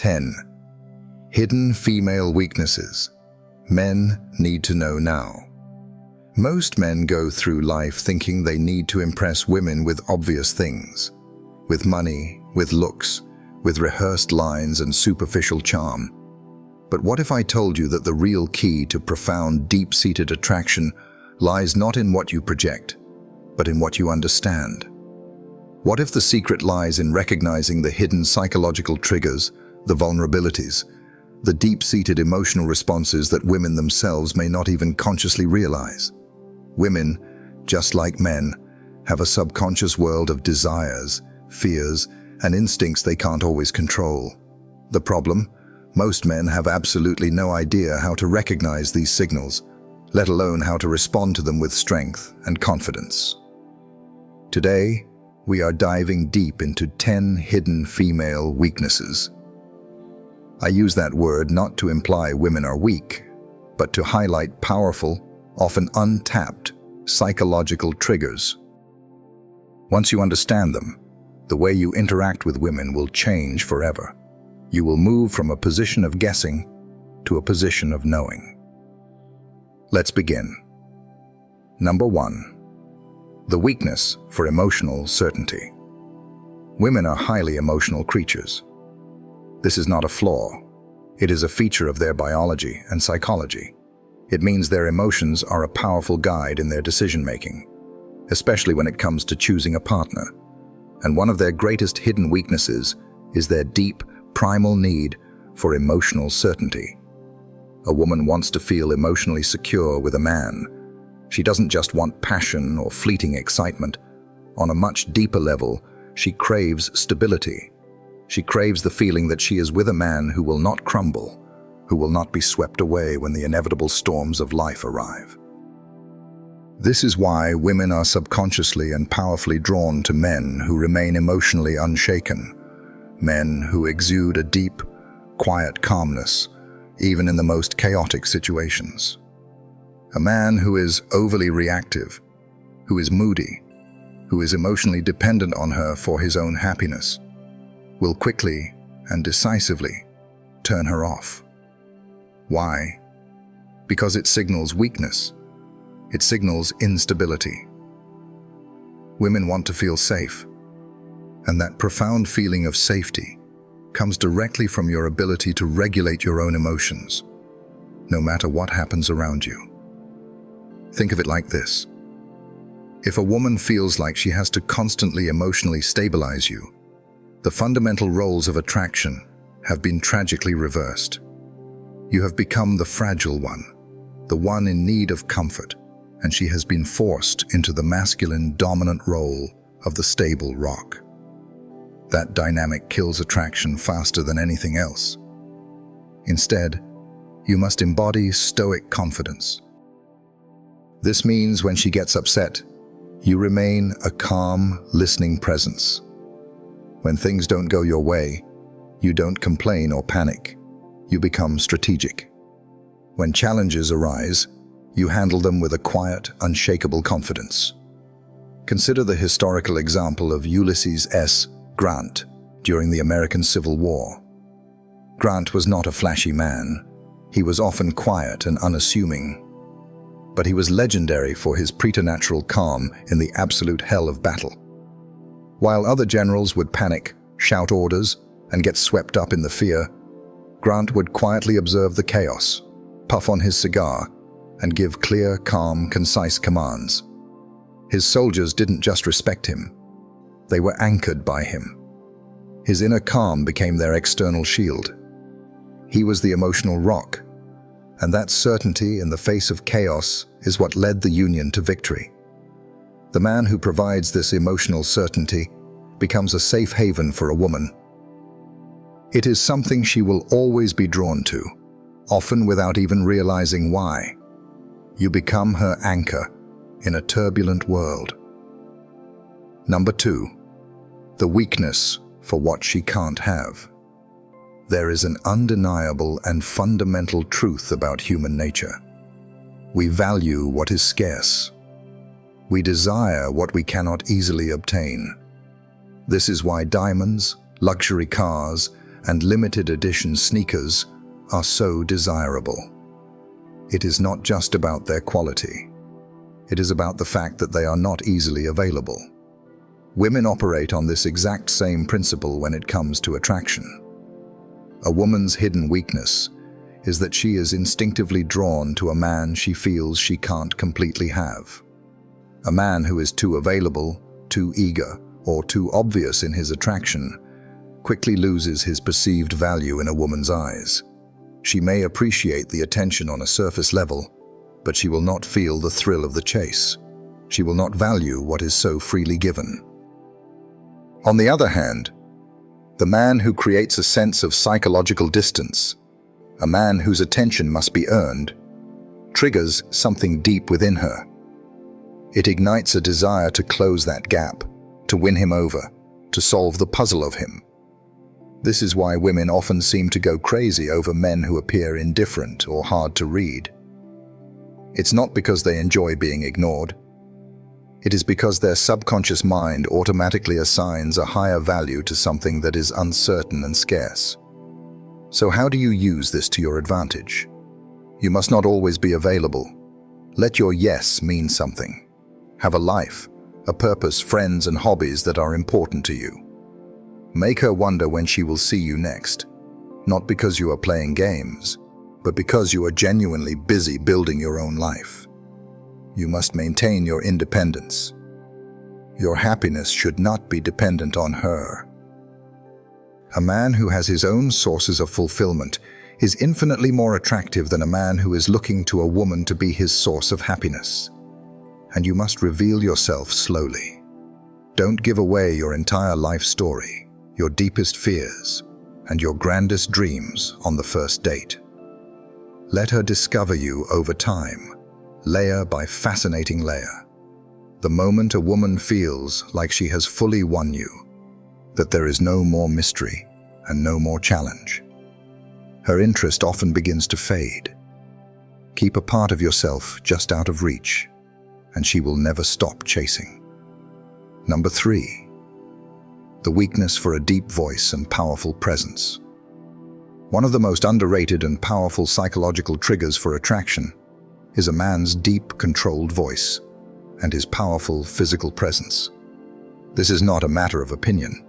10. Hidden female weaknesses. Men need to know now. Most men go through life thinking they need to impress women with obvious things. With money, with looks, with rehearsed lines and superficial charm. But what if I told you that the real key to profound, deep-seated attraction lies not in what you project, but in what you understand? What if the secret lies in recognizing the hidden psychological triggers, the vulnerabilities, the deep-seated emotional responses that women themselves may not even consciously realize? Women, just like men, have a subconscious world of desires, fears, and instincts they can't always control. The problem? Most men have absolutely no idea how to recognize these signals, let alone how to respond to them with strength and confidence. Today, we are diving deep into 10 hidden female weaknesses. I use that word not to imply women are weak, but to highlight powerful, often untapped, psychological triggers. Once you understand them, the way you interact with women will change forever. You will move from a position of guessing to a position of knowing. Let's begin. Number 1. The weakness for emotional certainty. Women are highly emotional creatures. This is not a flaw. It is a feature of their biology and psychology. It means their emotions are a powerful guide in their decision-making, especially when it comes to choosing a partner. And one of their greatest hidden weaknesses is their deep, primal need for emotional certainty. A woman wants to feel emotionally secure with a man. She doesn't just want passion or fleeting excitement. On a much deeper level, she craves stability. She craves the feeling that she is with a man who will not crumble, who will not be swept away when the inevitable storms of life arrive. This is why women are subconsciously and powerfully drawn to men who remain emotionally unshaken, men who exude a deep, quiet calmness, even in the most chaotic situations. A man who is overly reactive, who is moody, who is emotionally dependent on her for his own happiness, will quickly and decisively turn her off. Why? Because it signals weakness. It signals instability. Women want to feel safe, and that profound feeling of safety comes directly from your ability to regulate your own emotions, no matter what happens around you. Think of it like this. If a woman feels like she has to constantly emotionally stabilize you, the fundamental roles of attraction have been tragically reversed. You have become the fragile one, the one in need of comfort, and she has been forced into the masculine dominant role of the stable rock. That dynamic kills attraction faster than anything else. Instead, you must embody stoic confidence. This means when she gets upset, you remain a calm, listening presence. When things don't go your way, you don't complain or panic. You become strategic. When challenges arise, you handle them with a quiet, unshakable confidence. Consider the historical example of Ulysses S. Grant during the American Civil War. Grant was not a flashy man. He was often quiet and unassuming. But he was legendary for his preternatural calm in the absolute hell of battle. While other generals would panic, shout orders, and get swept up in the fear, Grant would quietly observe the chaos, puff on his cigar, and give clear, calm, concise commands. His soldiers didn't just respect him. They were anchored by him. His inner calm became their external shield. He was the emotional rock, and that certainty in the face of chaos is what led the Union to victory. The man who provides this emotional certainty becomes a safe haven for a woman. It is something she will always be drawn to, often without even realizing why. You become her anchor in a turbulent world. Number 2. The weakness for what she can't have. There is an undeniable and fundamental truth about human nature. We value what is scarce. We desire what we cannot easily obtain. This is why diamonds, luxury cars, and limited edition sneakers are so desirable. It is not just about their quality. It is about the fact that they are not easily available. Women operate on this exact same principle when it comes to attraction. A woman's hidden weakness is that she is instinctively drawn to a man she feels she can't completely have. A man who is too available, too eager, or too obvious in his attraction quickly loses his perceived value in a woman's eyes. She may appreciate the attention on a surface level, but she will not feel the thrill of the chase. She will not value what is so freely given. On the other hand, the man who creates a sense of psychological distance, a man whose attention must be earned, triggers something deep within her. It ignites a desire to close that gap, to win him over, to solve the puzzle of him. This is why women often seem to go crazy over men who appear indifferent or hard to read. It's not because they enjoy being ignored. It is because their subconscious mind automatically assigns a higher value to something that is uncertain and scarce. So how do you use this to your advantage? You must not always be available. Let your yes mean something. Have a life, a purpose, friends, and hobbies that are important to you. Make her wonder when she will see you next, not because you are playing games, but because you are genuinely busy building your own life. You must maintain your independence. Your happiness should not be dependent on her. A man who has his own sources of fulfillment is infinitely more attractive than a man who is looking to a woman to be his source of happiness. And you must reveal yourself slowly. Don't give away your entire life story, your deepest fears, and your grandest dreams on the first date. Let her discover you over time, layer by fascinating layer. The moment a woman feels like she has fully won you, that there is no more mystery and no more challenge, her interest often begins to fade. Keep a part of yourself just out of reach, and she will never stop chasing. Number 3. The weakness for a deep voice and powerful presence. One of the most underrated and powerful psychological triggers for attraction is a man's deep, controlled voice and his powerful physical presence. This is not a matter of opinion.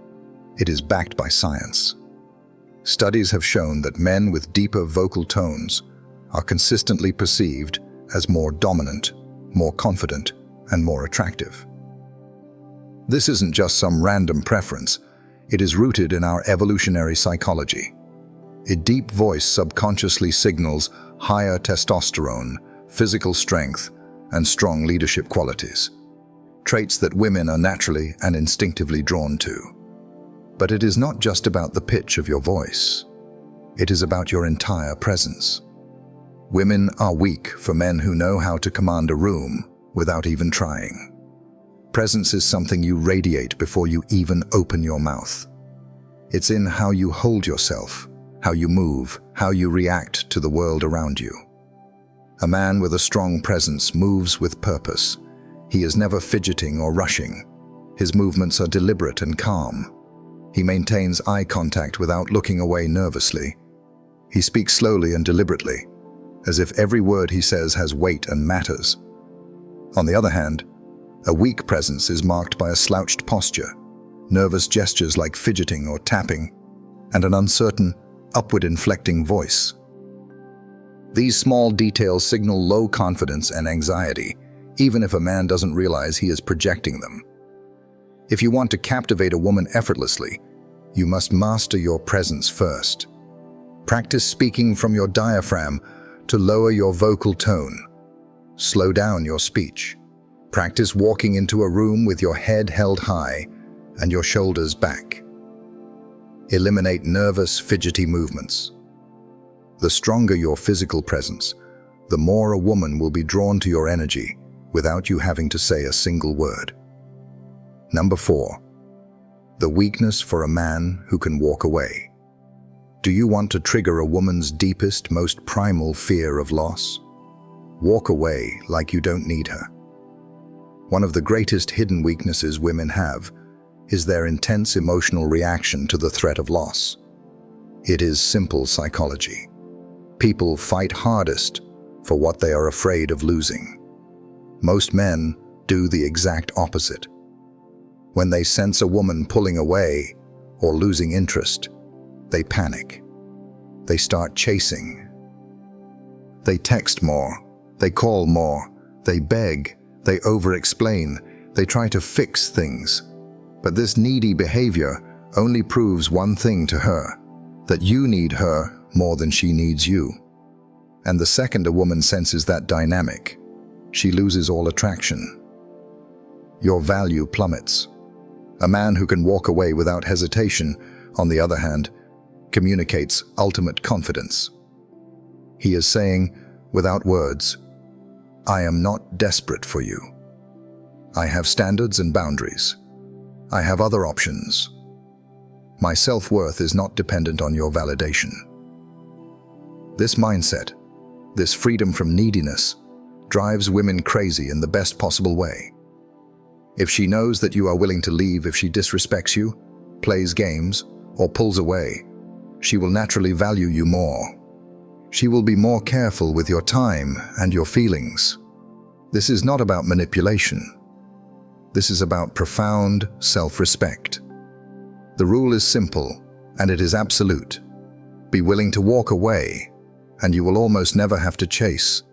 It is backed by science. Studies have shown that men with deeper vocal tones are consistently perceived as more dominant, more confident, and more attractive. This isn't just some random preference. It is rooted in our evolutionary psychology. A deep voice subconsciously signals higher testosterone, physical strength, and strong leadership qualities, traits that women are naturally and instinctively drawn to. But it is not just about the pitch of your voice. It is about your entire presence. Women are weak for men who know how to command a room without even trying. Presence is something you radiate before you even open your mouth. It's in how you hold yourself, how you move, how you react to the world around you. A man with a strong presence moves with purpose. He is never fidgeting or rushing. His movements are deliberate and calm. He maintains eye contact without looking away nervously. He speaks slowly and deliberately, as if every word he says has weight and matters. On the other hand, a weak presence is marked by a slouched posture, nervous gestures like fidgeting or tapping, and an uncertain, upward-inflecting voice. These small details signal low confidence and anxiety, even if a man doesn't realize he is projecting them. If you want to captivate a woman effortlessly, you must master your presence first. Practice speaking from your diaphragm to lower your vocal tone. Slow down your speech. Practice walking into a room with your head held high and your shoulders back. Eliminate nervous, fidgety movements. The stronger your physical presence, the more a woman will be drawn to your energy without you having to say a single word. Number 4. The weakness for a man who can walk away. Do you want to trigger a woman's deepest, most primal fear of loss? Walk away like you don't need her. One of the greatest hidden weaknesses women have is their intense emotional reaction to the threat of loss. It is simple psychology. People fight hardest for what they are afraid of losing. Most men do the exact opposite. When they sense a woman pulling away or losing interest, they panic. They start chasing. They text more, they call more, they beg, they over-explain, they try to fix things. But this needy behavior only proves one thing to her, that you need her more than she needs you. And the second a woman senses that dynamic, she loses all attraction. Your value plummets. A man who can walk away without hesitation, on the other hand, communicates ultimate confidence. He is saying, without words, I am not desperate for you. I have standards and boundaries. I have other options. My self-worth is not dependent on your validation. This mindset, this freedom from neediness, drives women crazy in the best possible way. If she knows that you are willing to leave if she disrespects you, plays games, or pulls away, she will naturally value you more. She will be more careful with your time and your feelings. This is not about manipulation. This is about profound self-respect. The rule is simple, and it is absolute. Be willing to walk away, and you will almost never have to chase.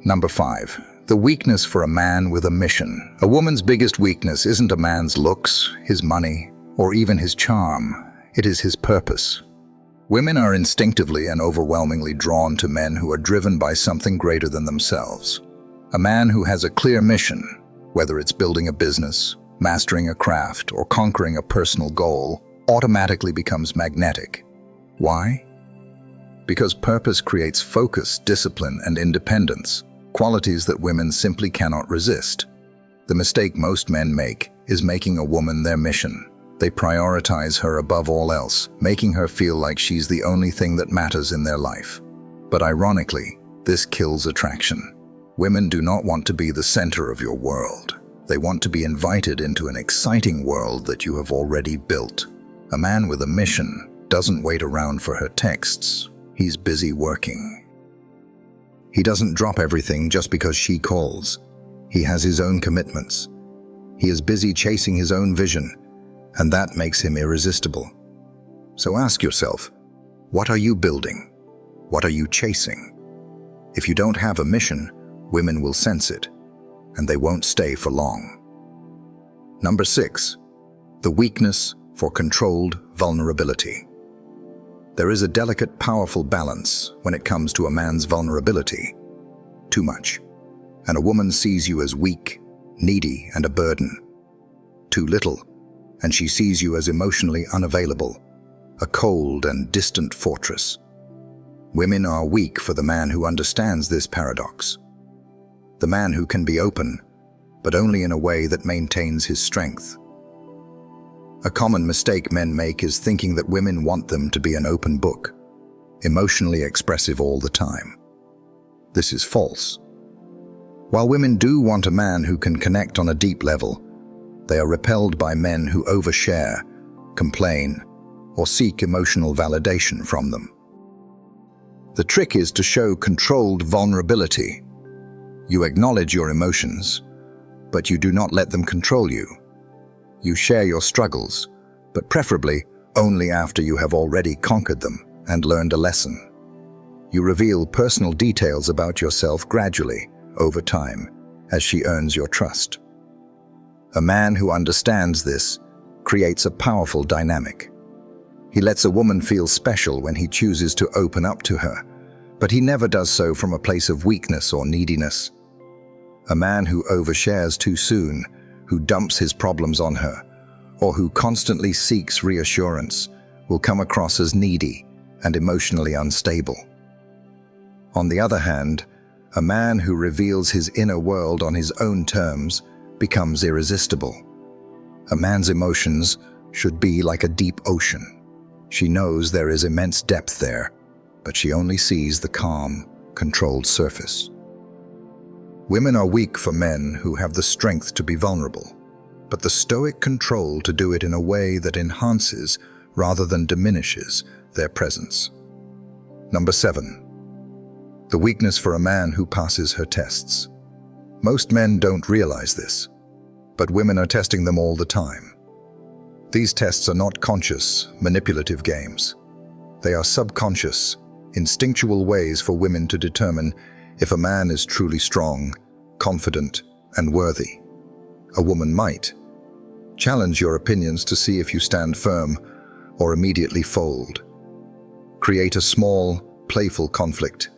Number 5. The weakness for a man with a mission. A woman's biggest weakness isn't a man's looks, his money, or even his charm. It is his purpose. Women are instinctively and overwhelmingly drawn to men who are driven by something greater than themselves. A man who has a clear mission, whether it's building a business, mastering a craft, or conquering a personal goal, automatically becomes magnetic. Why? Because purpose creates focus, discipline, and independence, qualities that women simply cannot resist. The mistake most men make is making a woman their mission. They prioritize her above all else, making her feel like she's the only thing that matters in their life. But ironically, this kills attraction. Women do not want to be the center of your world. They want to be invited into an exciting world that you have already built. A man with a mission doesn't wait around for her texts. He's busy working. He doesn't drop everything just because she calls. He has his own commitments. He is busy chasing his own vision, and that makes him irresistible. So ask yourself, what are you building? What are you chasing? If you don't have a mission, women will sense it, and they won't stay for long. Number 6. The weakness for controlled vulnerability. There is a delicate, powerful balance when it comes to a man's vulnerability. Too much, and a woman sees you as weak, needy, and a burden. Too little, and she sees you as emotionally unavailable, a cold and distant fortress. Women are weak for the man who understands this paradox. The man who can be open, but only in a way that maintains his strength. A common mistake men make is thinking that women want them to be an open book, emotionally expressive all the time. This is false. While women do want a man who can connect on a deep level, they are repelled by men who overshare, complain, or seek emotional validation from them. The trick is to show controlled vulnerability. You acknowledge your emotions, but you do not let them control you. You share your struggles, but preferably only after you have already conquered them and learned a lesson. You reveal personal details about yourself gradually, over time, as she earns your trust. A man who understands this creates a powerful dynamic. He lets a woman feel special when he chooses to open up to her, but he never does so from a place of weakness or neediness. A man who overshares too soon, who dumps his problems on her, or who constantly seeks reassurance, will come across as needy and emotionally unstable. On the other hand, a man who reveals his inner world on his own terms becomes irresistible. A man's emotions should be like a deep ocean. She knows there is immense depth there, but she only sees the calm, controlled surface. Women are weak for men who have the strength to be vulnerable, but the stoic control to do it in a way that enhances rather than diminishes their presence. Number 7. The weakness for a man who passes her tests. Most men don't realize this, but women are testing them all the time. These tests are not conscious, manipulative games. They are subconscious, instinctual ways for women to determine if a man is truly strong, confident, and worthy. A woman might challenge your opinions to see if you stand firm or immediately fold. Create a small, playful conflict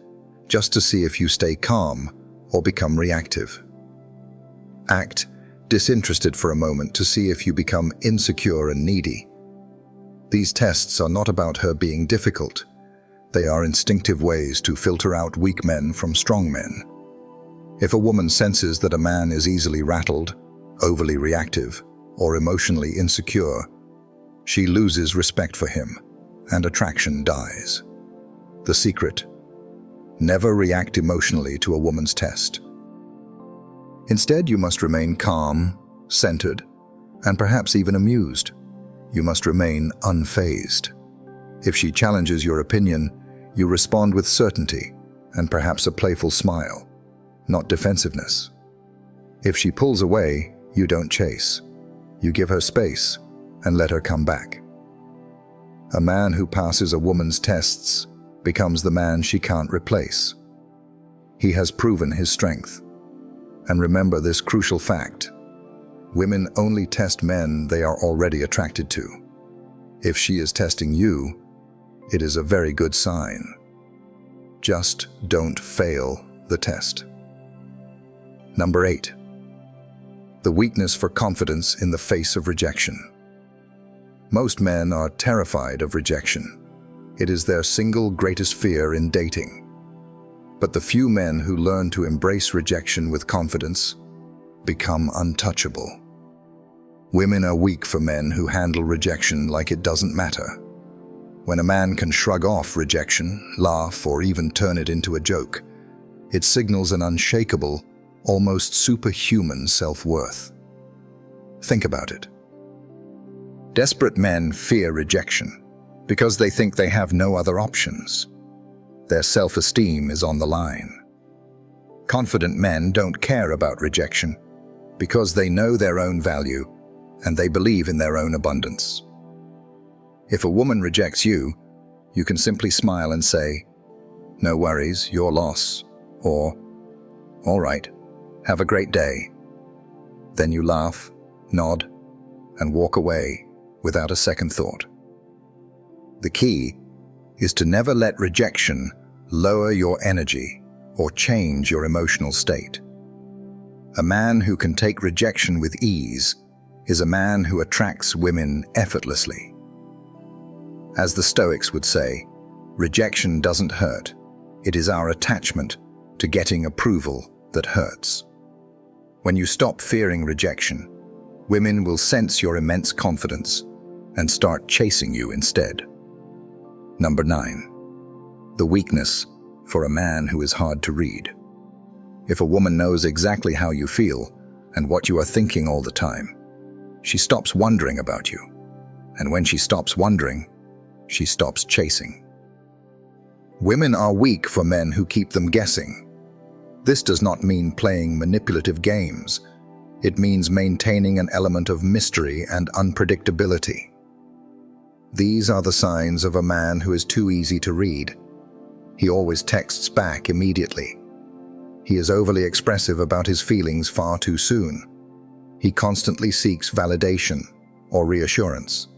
just to see if you stay calm or become reactive. Act disinterested for a moment to see if you become insecure and needy. These tests are not about her being difficult. They are instinctive ways to filter out weak men from strong men. If a woman senses that a man is easily rattled, overly reactive, or emotionally insecure, she loses respect for him, and attraction dies. The secret: never react emotionally to a woman's test. Instead, you must remain calm, centered, and perhaps even amused. You must remain unfazed. If she challenges your opinion, you respond with certainty and perhaps a playful smile, not defensiveness. If she pulls away, you don't chase. You give her space and let her come back. A man who passes a woman's tests becomes the man she can't replace. He has proven his strength. And remember this crucial fact: women only test men they are already attracted to. If she is testing you, it is a very good sign. Just don't fail the test. Number 8. The weakness for confidence in the face of rejection. Most men are terrified of rejection. It is their single greatest fear in dating. But the few men who learn to embrace rejection with confidence become untouchable. Women are weak for men who handle rejection like it doesn't matter. When a man can shrug off rejection, laugh, or even turn it into a joke, it signals an unshakable, almost superhuman self-worth. Think about it. Desperate men fear rejection because they think they have no other options. Their self-esteem is on the line. Confident men don't care about rejection because they know their own value and they believe in their own abundance. If a woman rejects you, you can simply smile and say, "No worries, your loss," or "All right, have a great day." Then you laugh, nod, and walk away without a second thought. The key is to never let rejection lower your energy or change your emotional state. A man who can take rejection with ease is a man who attracts women effortlessly. As the Stoics would say, rejection doesn't hurt. It is our attachment to getting approval that hurts. When you stop fearing rejection, women will sense your immense confidence and start chasing you instead. Number 9. The weakness for a man who is hard to read. If a woman knows exactly how you feel and what you are thinking all the time, she stops wondering about you. And when she stops wondering, she stops chasing. Women are weak for men who keep them guessing. This does not mean playing manipulative games. It means maintaining an element of mystery and unpredictability. These are the signs of a man who is too easy to read. He always texts back immediately. He is overly expressive about his feelings far too soon. He constantly seeks validation or reassurance.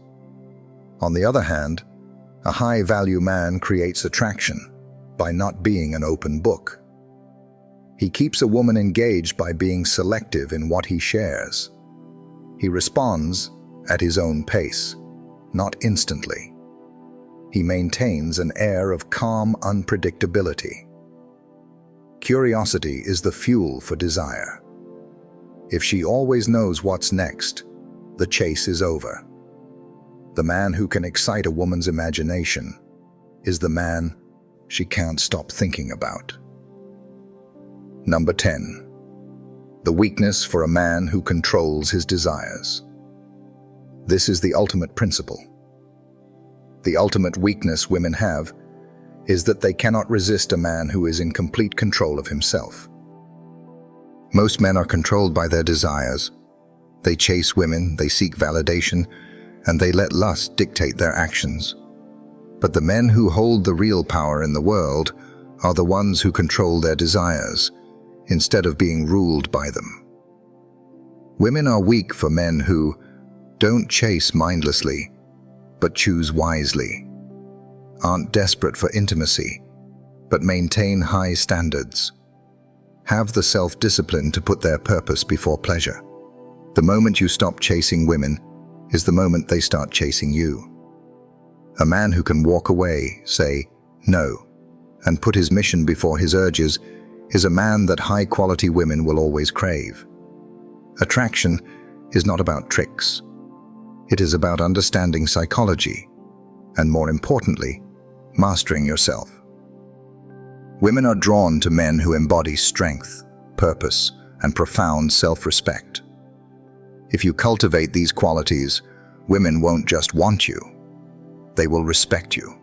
On the other hand, a high-value man creates attraction by not being an open book. He keeps a woman engaged by being selective in what he shares. He responds at his own pace, not instantly. He maintains an air of calm unpredictability. Curiosity is the fuel for desire. If she always knows what's next, the chase is over. The man who can excite a woman's imagination is the man she can't stop thinking about. Number 10. The weakness for a man who controls his desires. This is the ultimate principle. The ultimate weakness women have is that they cannot resist a man who is in complete control of himself. Most men are controlled by their desires. They chase women, they seek validation, and they let lust dictate their actions. But the men who hold the real power in the world are the ones who control their desires, instead of being ruled by them. Women are weak for men who don't chase mindlessly, but choose wisely, aren't desperate for intimacy, but maintain high standards, have the self-discipline to put their purpose before pleasure. The moment you stop chasing women is the moment they start chasing you. A man who can walk away, say no, and put his mission before his urges is a man that high-quality women will always crave. Attraction is not about tricks. It is about understanding psychology, and more importantly, mastering yourself. Women are drawn to men who embody strength, purpose, and profound self-respect. If you cultivate these qualities, women won't just want you, they will respect you.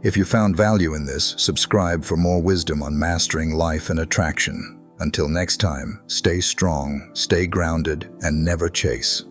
If you found value in this, subscribe for more wisdom on mastering life and attraction. Until next time, stay strong, stay grounded, and never chase.